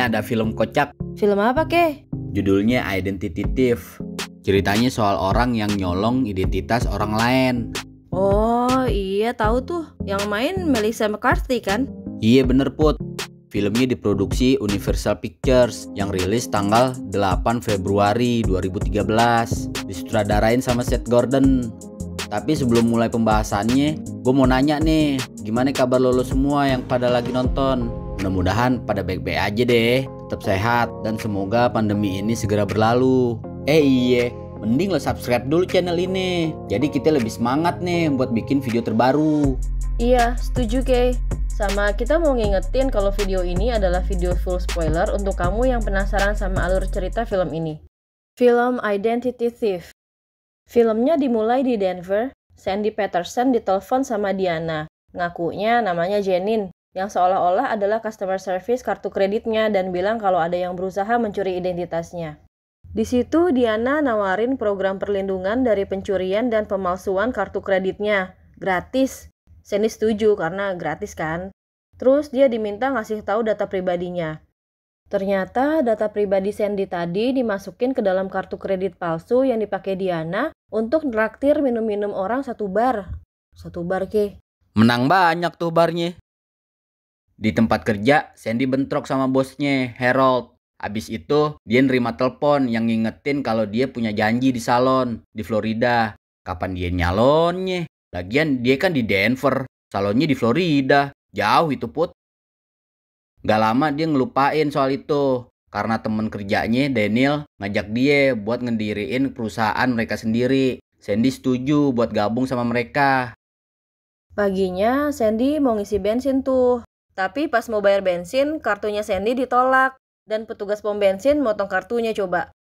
Nih ada film kocak. Film apa, Ke? Judulnya Identity Thief. Ceritanya soal orang yang nyolong identitas orang lain. Oh iya, tahu tuh. Yang main Melissa McCarthy kan? Iya bener Put. Filmnya diproduksi Universal Pictures yang rilis tanggal 8 Februari 2013. Disutradarain sama Seth Gordon. Tapi sebelum mulai pembahasannya, gue mau nanya nih, gimana kabar lo semua yang pada lagi nonton? Mudah-mudahan pada baik-baik aja deh, tetap sehat, dan semoga pandemi ini segera berlalu. Iya, mending lo subscribe dulu channel ini, jadi kita lebih semangat nih buat bikin video terbaru. Iya, setuju, Ke. Sama kita mau ngingetin kalau video ini adalah video full spoiler untuk kamu yang penasaran sama alur cerita film ini. Film Identity Thief. Filmnya dimulai di Denver. Sandy Peterson ditelepon sama Diana. Ngakunya namanya Jenin, yang seolah-olah adalah customer service kartu kreditnya dan bilang kalau ada yang berusaha mencuri identitasnya. Di situ Diana nawarin program perlindungan dari pencurian dan pemalsuan kartu kreditnya. Gratis. Sandy setuju karena gratis kan. Terus dia diminta ngasih tahu data pribadinya. Ternyata data pribadi Sandy tadi dimasukin ke dalam kartu kredit palsu yang dipakai Diana untuk nraktir minum-minum orang satu bar. Satu bar, Ke. Menang banyak tuh barnya. Di tempat kerja, Sandy bentrok sama bosnya, Harold. Abis itu, dia nerima telepon yang ngingetin kalau dia punya janji di salon di Florida. Kapan dia nyalonnya? Lagian dia kan di Denver, salonnya di Florida. Jauh itu Put. Gak lama dia ngelupain soal itu. Karena temen kerjanya, Daniel, ngajak dia buat ngediriin perusahaan mereka sendiri. Sandy setuju buat gabung sama mereka. Paginya, Sandy mau ngisi bensin tuh. Tapi pas mau bayar bensin, kartunya Sandy ditolak. Dan petugas pom bensin motong kartunya coba.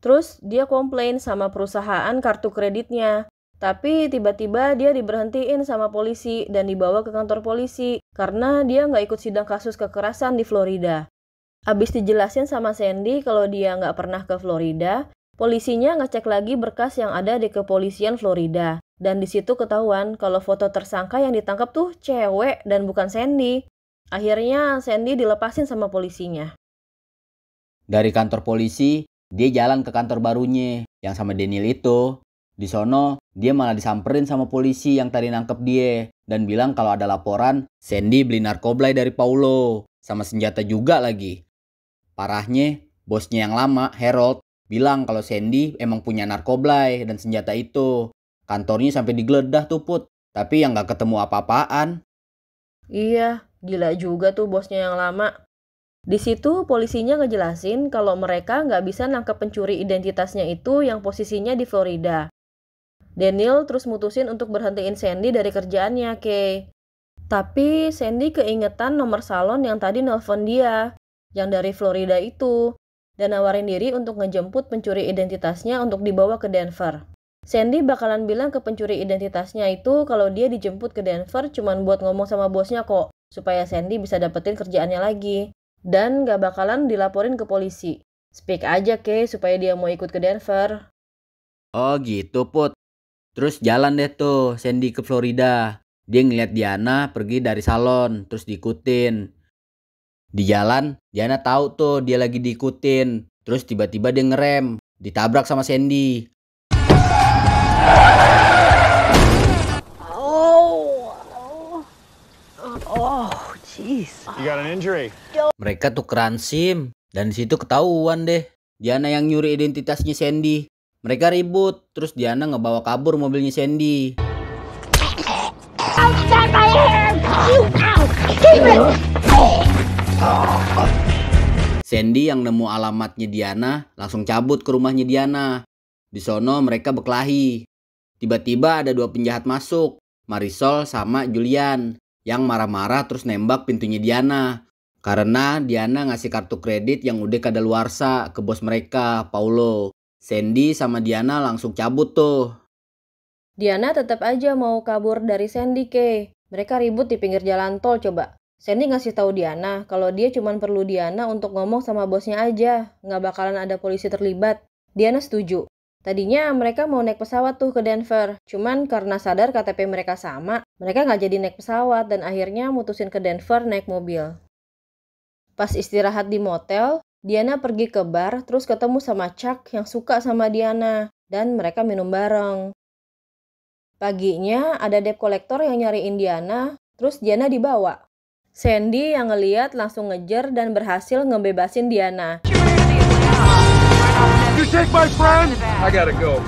Terus dia komplain sama perusahaan kartu kreditnya. Tapi tiba-tiba dia diberhentiin sama polisi dan dibawa ke kantor polisi karena dia nggak ikut sidang kasus kekerasan di Florida. Abis dijelasin sama Sandy kalau dia nggak pernah ke Florida, polisinya ngecek lagi berkas yang ada di kepolisian Florida. Dan di situ ketahuan kalau foto tersangka yang ditangkap tuh cewek dan bukan Sandy. Akhirnya Sandy dilepasin sama polisinya. Dari kantor polisi, dia jalan ke kantor barunya yang sama Daniel itu. Di sono, dia malah disamperin sama polisi yang tadi nangkep dia dan bilang kalau ada laporan Sandy beli narkoba dari Paulo sama senjata juga lagi. Parahnya, bosnya yang lama, Harold, bilang kalau Sandy emang punya narkoba dan senjata itu. Kantornya sampai digeledah tuh Put, tapi yang gak ketemu apa-apaan. Iya, gila juga tuh bosnya yang lama. Di situ polisinya ngejelasin kalau mereka nggak bisa nangkep pencuri identitasnya itu yang posisinya di Florida. Daniel terus mutusin untuk berhentiin Sandy dari kerjaannya, Ke. Tapi Sandy keingetan nomor salon yang tadi nelpon dia, yang dari Florida itu, dan nawarin diri untuk ngejemput pencuri identitasnya untuk dibawa ke Denver. Sandy bakalan bilang ke pencuri identitasnya itu kalau dia dijemput ke Denver cuman buat ngomong sama bosnya kok, supaya Sandy bisa dapetin kerjaannya lagi. Dan gak bakalan dilaporin ke polisi. Speak aja, Ke, supaya dia mau ikut ke Denver. Oh gitu Put. Terus jalan deh tuh Sandy ke Florida. Dia ngeliat Diana pergi dari salon, terus diikutin. Di jalan, Diana tahu tuh dia lagi diikutin. Terus tiba-tiba dia ngerem, ditabrak sama Sandy. Jeez. You got an injury. Mereka tukeran SIM dan di situ ketahuan deh Diana yang nyuri identitasnya Sandy. Mereka ribut, terus Diana ngebawa kabur mobilnya Sandy. Outside my hair! You out! Keep it! Sandy yang nemu alamatnya Diana langsung cabut ke rumahnya Diana. Di sono mereka berkelahi. Tiba-tiba ada dua penjahat masuk, Marisol sama Julian, yang marah-marah terus nembak pintunya Diana. Karena Diana ngasih kartu kredit yang udah kadaluarsa ke bos mereka, Paulo. Sandy sama Diana langsung cabut tuh. Diana tetap aja mau kabur dari Sandy, Ke. Mereka ribut di pinggir jalan tol coba. Sandy ngasih tahu Diana kalau dia cuma perlu Diana untuk ngomong sama bosnya aja. Nggak bakalan ada polisi terlibat. Diana setuju. Tadinya mereka mau naik pesawat tuh ke Denver. Cuman karena sadar KTP mereka sama, mereka nggak jadi naik pesawat dan akhirnya mutusin ke Denver naik mobil. Pas istirahat di motel, Diana pergi ke bar terus ketemu sama Chuck yang suka sama Diana dan mereka minum bareng. Paginya ada debt collector yang nyariin Diana, terus Diana dibawa. Sandy yang ngeliat langsung ngejar dan berhasil ngebebasin Diana. You take my friend? I gotta go.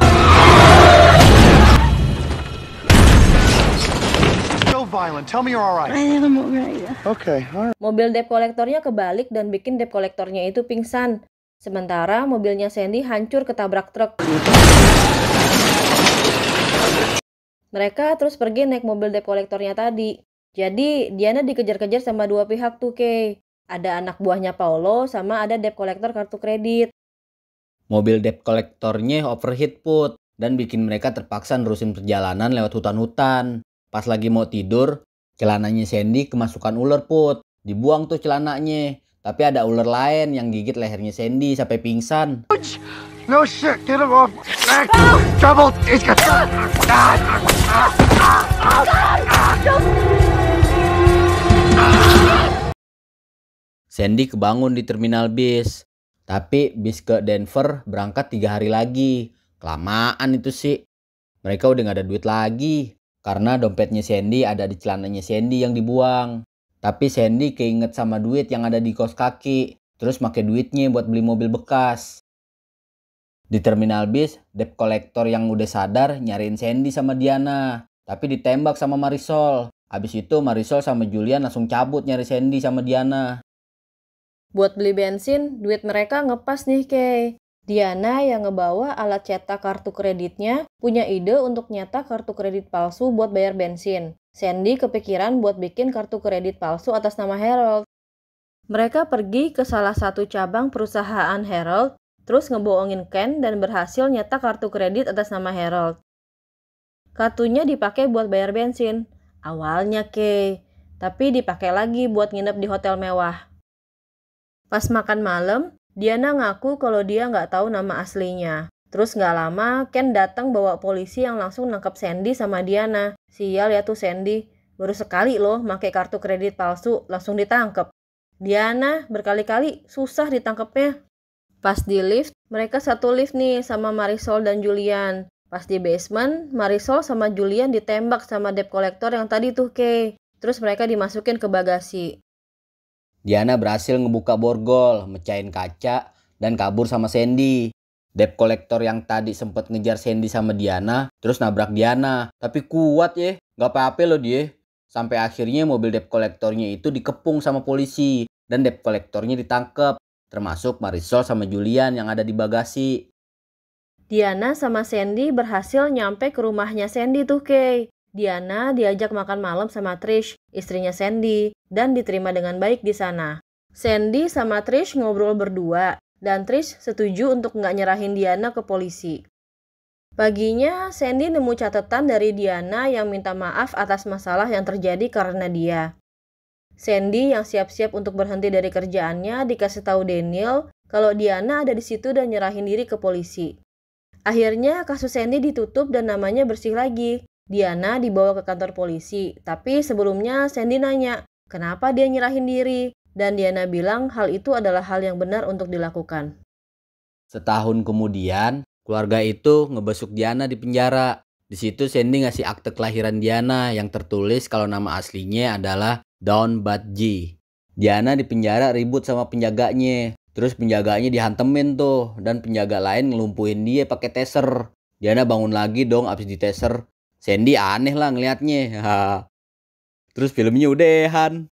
So violent. Tell me you're alright. I think I'm alright. Okay, alright. Mobil debt collectornya kebalik dan bikin debt collectornya itu pingsan. Sementara mobilnya Sandy hancur ketabrak truk. Mereka terus pergi naik mobil debt collectornya tadi. Jadi Diana dikejar-kejar sama dua pihak tuh, Kay. Ada anak buahnya Paulo sama ada debt collector kartu kredit. Mobil debt collectornya overheat Put, dan bikin mereka terpaksa nerusin perjalanan lewat hutan-hutan. Pas lagi mau tidur, celananya Sandy kemasukan ular Put. Dibuang tuh celananya. Tapi ada ular lain yang gigit lehernya Sandy sampai pingsan. No shit, get him off. Trouble. Sandy kebangun di terminal bis. Tapi bis ke Denver berangkat 3 hari lagi. Kelamaan itu sih. Mereka udah gak ada duit lagi. Karena dompetnya Sandy ada di celananya Sandy yang dibuang. Tapi Sandy keinget sama duit yang ada di kaos kaki. Terus pakai duitnya buat beli mobil bekas. Di terminal bis, debt collector yang udah sadar nyariin Sandy sama Diana. Tapi ditembak sama Marisol. Abis itu Marisol sama Julian langsung cabut nyari Sandy sama Diana. Buat beli bensin, duit mereka ngepas nih, Kay. Diana yang ngebawa alat cetak kartu kreditnya punya ide untuk nyetak kartu kredit palsu buat bayar bensin. Sandy kepikiran buat bikin kartu kredit palsu atas nama Harold. Mereka pergi ke salah satu cabang perusahaan Harold, terus ngebohongin Ken dan berhasil nyetak kartu kredit atas nama Harold. Kartunya dipakai buat bayar bensin. Awalnya, Kay. Tapi dipakai lagi buat nginep di hotel mewah. Pas makan malam, Diana ngaku kalau dia nggak tahu nama aslinya. Terus nggak lama, Ken datang bawa polisi yang langsung nangkep Sandy sama Diana. Sial ya tuh Sandy, baru sekali loh pakai kartu kredit palsu langsung ditangkep. Diana berkali-kali susah ditangkepnya. Pas di lift, mereka satu lift nih sama Marisol dan Julian. Pas di basement, Marisol sama Julian ditembak sama debt collector yang tadi tuh, Kay. Terus mereka dimasukin ke bagasi. Diana berhasil ngebuka borgol, mecahin kaca, dan kabur sama Sandy. Debt collector yang tadi sempat ngejar Sandy sama Diana, terus nabrak Diana. Tapi kuat ya, gak apa-apa loh dia. Sampai akhirnya mobil debt collectornya itu dikepung sama polisi, dan debt collectornya ditangkep. Termasuk Marisol sama Julian yang ada di bagasi. Diana sama Sandy berhasil nyampe ke rumahnya Sandy tuh, Kay. Diana diajak makan malam sama Trish, istrinya Sandy, dan diterima dengan baik di sana. Sandy sama Trish ngobrol berdua, dan Trish setuju untuk nggak nyerahin Diana ke polisi. Paginya, Sandy nemu catatan dari Diana yang minta maaf atas masalah yang terjadi karena dia. Sandy yang siap-siap untuk berhenti dari kerjaannya dikasih tahu Daniel kalau Diana ada di situ dan nyerahin diri ke polisi. Akhirnya kasus Sandy ditutup dan namanya bersih lagi. Diana dibawa ke kantor polisi, tapi sebelumnya Sandy nanya kenapa dia nyerahin diri, dan Diana bilang hal itu adalah hal yang benar untuk dilakukan. Setahun kemudian, keluarga itu ngebesuk Diana di penjara. Di situ Sandy ngasih akte kelahiran Diana yang tertulis kalau nama aslinya adalah Dawn Budgie. Diana di penjara ribut sama penjaganya. Terus penjaganya dihantemin tuh, dan penjaga lain ngelumpuhin dia pakai taser. Diana bangun lagi dong abis ditaser. Sandy aneh lah ngeliatnya. Terus filmnya udahan.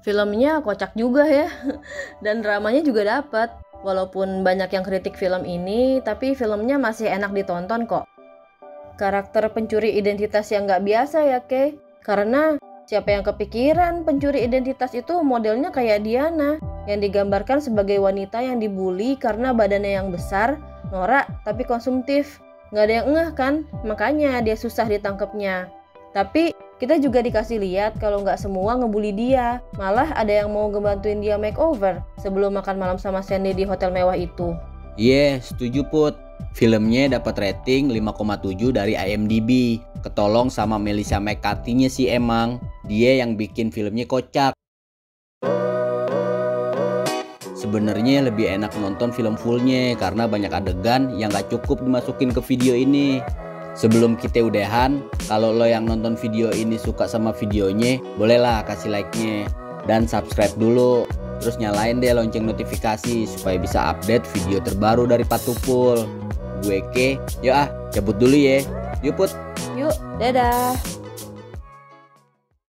Filmnya kocak juga ya. Dan dramanya juga dapat. Walaupun banyak yang kritik film ini, tapi filmnya masih enak ditonton kok. Karakter pencuri identitas yang gak biasa ya, Kay. Karena siapa yang kepikiran pencuri identitas itu modelnya kayak Diana, yang digambarkan sebagai wanita yang dibully karena badannya yang besar, norak, tapi konsumtif. Nggak ada yang ngeh kan, makanya dia susah ditangkepnya. Tapi kita juga dikasih lihat kalau nggak semua ngebully dia. Malah ada yang mau ngebantuin dia makeover sebelum makan malam sama Sandy di hotel mewah itu. Iya, setuju Put. Filmnya dapat rating 5,7 dari IMDb. Ketolong sama Melissa McCarthy-nya sih emang. Dia yang bikin filmnya kocak. sebenarnya lebih enak nonton film fullnya karena banyak adegan yang gak cukup dimasukin ke video ini. Sebelum kita udahan, kalau lo yang nonton video ini suka sama videonya, bolehlah kasih like-nya dan subscribe dulu. Terus nyalain deh lonceng notifikasi supaya bisa update video terbaru dari Patupul. Gue Ke, yuk cabut dulu ya. Yuk Put. Yuk, dadah.